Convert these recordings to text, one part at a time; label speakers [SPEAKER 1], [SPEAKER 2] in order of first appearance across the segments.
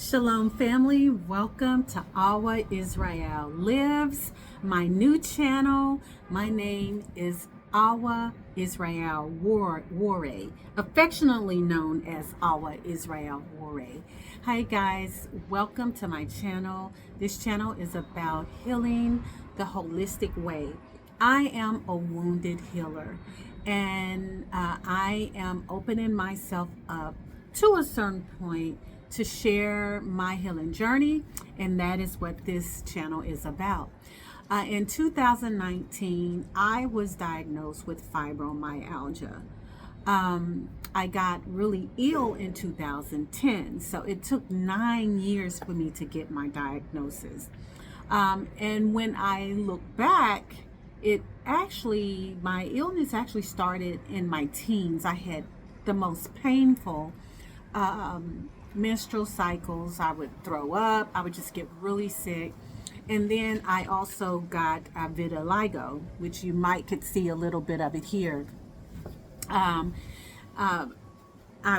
[SPEAKER 1] Shalom, family. Welcome to Awa Israel Lives, my new channel. My name is Awa Israel Wore, affectionately known as Awa Israel Wore. Hi, guys. Welcome to my channel. This channel is about healing the holistic way. I am a wounded healer, and I am opening myself up to a certain point to share my healing journey, and that is what this channel is about. In 2019, I was diagnosed with fibromyalgia. I got really ill in 2010, so it took 9 years for me to get my diagnosis. And when I look back, my illness actually started in my teens. I had the most painful menstrual cycles. I would throw up. I would just get really sick. And then I also got vitiligo, which you could see a little bit of it here. I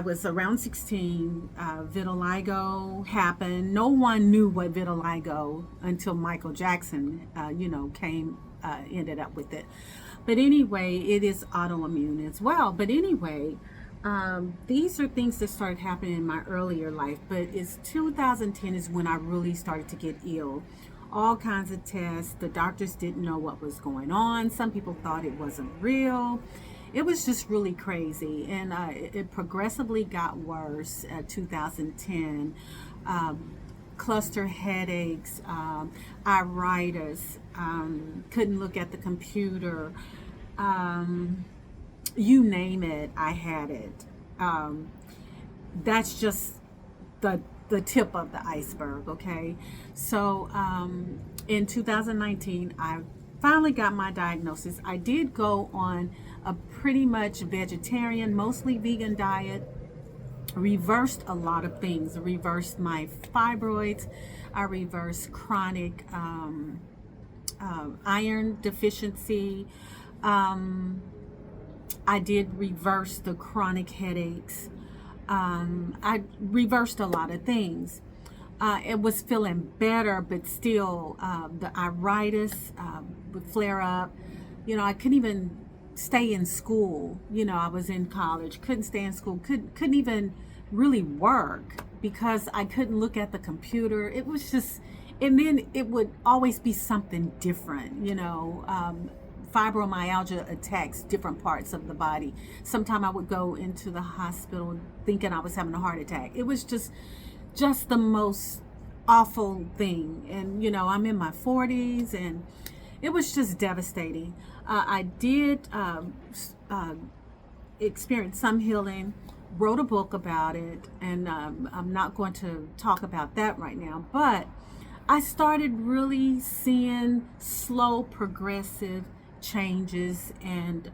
[SPEAKER 1] was around 16. Vitiligo happened. No one knew what vitiligo until Michael Jackson, ended up with it. But anyway, it is autoimmune as well. But anyway, these are things that started happening in my earlier life, but it's 2010 is when I really started to get ill. All kinds of tests. The doctors didn't know what was going on. Some people thought it wasn't real. It was just really crazy, and it progressively got worse at 2010. Cluster headaches, iritis, couldn't look at the computer. You name it, I had it. That's just the tip of the iceberg, okay? So in 2019, I finally got my diagnosis. I did go on a pretty much vegetarian, mostly vegan diet. Reversed a lot of things. Reversed my fibroids. I reversed chronic iron deficiency. I did reverse the chronic headaches. I reversed a lot of things. It was feeling better, but still the iritis would flare up. I couldn't even stay in school. I was in college, couldn't stay in school, couldn't even really work because I couldn't look at the computer. It was just, and then it would always be something different. Fibromyalgia attacks different parts of the body. Sometimes I would go into the hospital thinking I was having a heart attack. It was just the most awful thing. And I'm in my 40s, and it was just devastating. I did experience some healing, wrote a book about it, and I'm not going to talk about that right now, but I started really seeing slow progressive changes and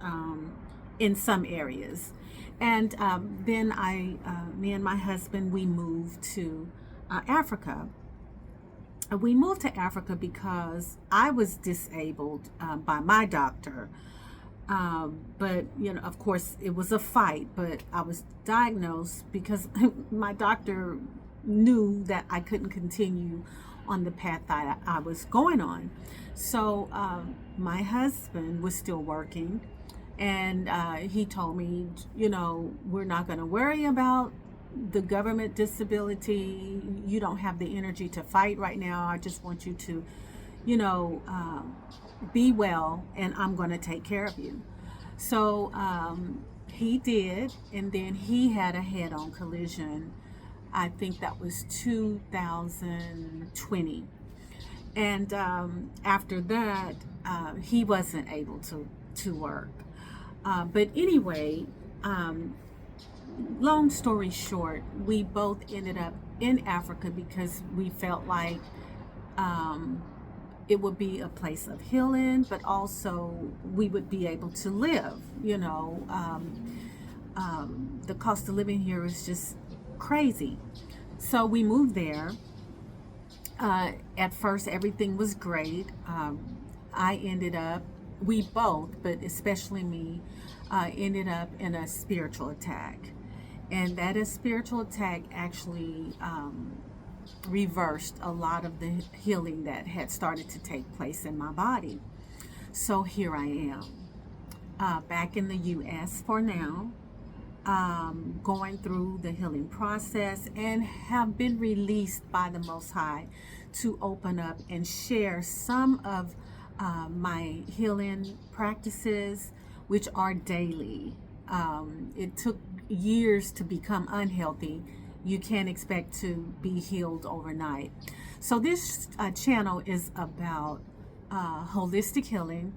[SPEAKER 1] in some areas. And then me and my husband, we moved to Africa. We moved to Africa because I was disabled by my doctor. But, of course, it was a fight, but I was diagnosed because my doctor knew that I couldn't continue on the path that I was going on. So my husband was still working, and he told me, we're not going to worry about the government disability. You don't have the energy to fight right now. I just want you to, be well, and I'm going to take care of you. So he did, and then he had a head-on collision. I think that was 2020. And after that, he wasn't able to work. But anyway, long story short, we both ended up in Africa because we felt like it would be a place of healing, but also we would be able to live. The cost of living here is just crazy. So we moved there. At first, everything was great. We both, but especially me, ended up in a spiritual attack. And that spiritual attack actually reversed a lot of the healing that had started to take place in my body. So here I am, back in the U.S. for now, going through the healing process, and have been released by the Most High to open up and share some of my healing practices, which are daily. It took years to become unhealthy. You can't expect to be healed overnight. So this channel is about holistic healing.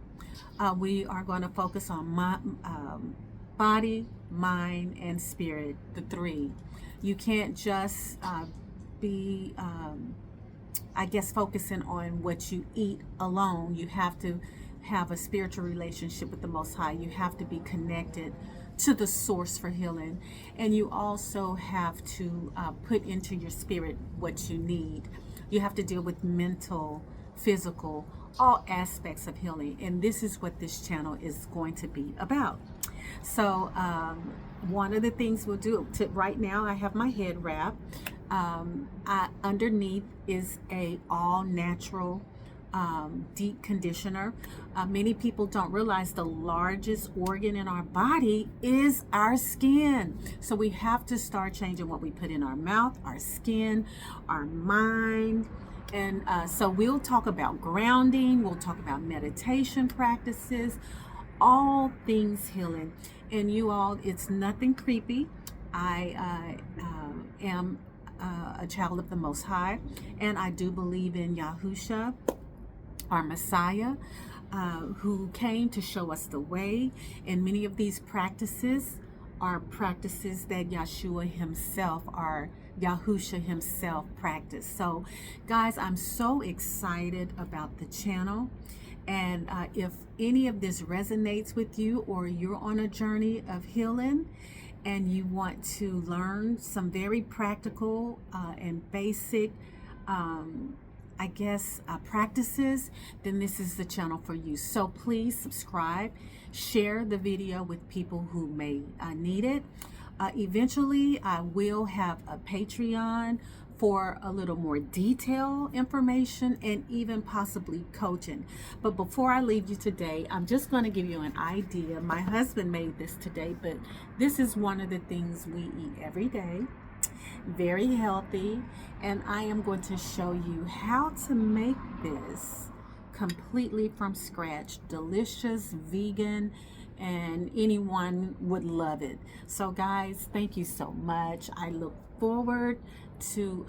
[SPEAKER 1] We are going to focus on my body, mind, and spirit, the three. You can't just be, I guess, focusing on what you eat alone. You have to have a spiritual relationship with the Most High. You have to be connected to the source for healing, and you also have to put into your spirit what you need. You have to deal with mental, physical, all aspects of healing, and this is what this channel is going to be about. So one of the things we'll do right now, I have my head wrap. Underneath is a all natural deep conditioner. Many people don't realize the largest organ in our body is our skin. So we have to start changing what we put in our mouth, our skin, our mind. And so we'll talk about grounding, we'll talk about meditation practices, all things healing. And you all, it's nothing creepy. I am a child of the Most High, and I do believe in Yahusha, our Messiah, who came to show us the way. And many of these practices are practices that Yahshua himself, or Yahusha himself, practiced. So guys, I'm so excited about the channel. And if any of this resonates with you, or you're on a journey of healing and you want to learn some very practical and basic practices, then this is the channel for you. So please subscribe, share the video with people who may need it. Eventually, I will have a Patreon for a little more detailed information and even possibly coaching. But before I leave you today, I'm just going to give you an idea. My husband made this today, but this is one of the things we eat every day. Very healthy, and I am going to show you how to make this completely from scratch. Delicious, vegan, and anyone would love it. So guys, thank you so much. I look forward to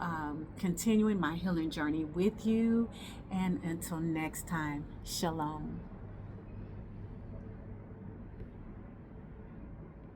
[SPEAKER 1] continuing my healing journey with you, and until next time, shalom.